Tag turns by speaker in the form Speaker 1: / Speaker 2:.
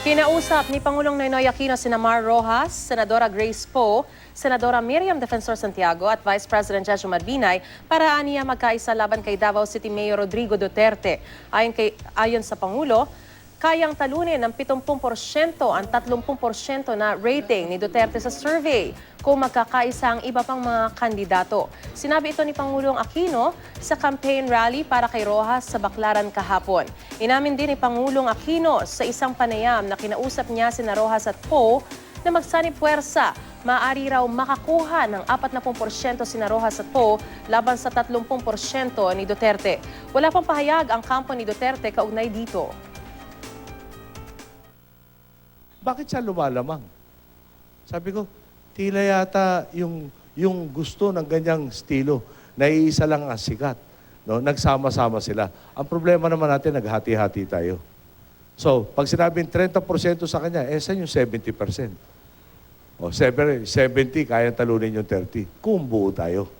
Speaker 1: Kinausap ni Pangulong Noynoy Aquino sina Mar Rojas, Senadora Grace Poe, Senadora Miriam Defensor Santiago at Vice President Jejo Marbinay para aniya magkaisa laban kay Davao City Mayor Rodrigo Duterte. Ayon sa Pangulo, kayang talunin ng 70% ang 30% na rating ni Duterte sa survey kung magkakaisa ang iba pang mga kandidato. Sinabi ito ni Pangulong Aquino sa campaign rally para kay Rojas sa Baclaran kahapon. Inamin din ni Pangulong Aquino sa isang panayam na kinausap niya sina Rojas at Poe na magsanib puwersa. Maaari raw makakuha ng 40% sina Rojas at Poe laban sa 30% ni Duterte. Wala pang pahayag ang kampo ni Duterte kaugnay dito.
Speaker 2: Bakit siya lumalamang? Sabi ko, tila yata yung gusto ng ganyang estilo, naiisa lang ang sikat. No? Nagsama-sama sila. Ang problema naman natin, naghati-hati tayo. So, pag sinabing 30% sa kanya, saan yung 70%? O, 70, kaya talunin yung 30. Kung buo tayo.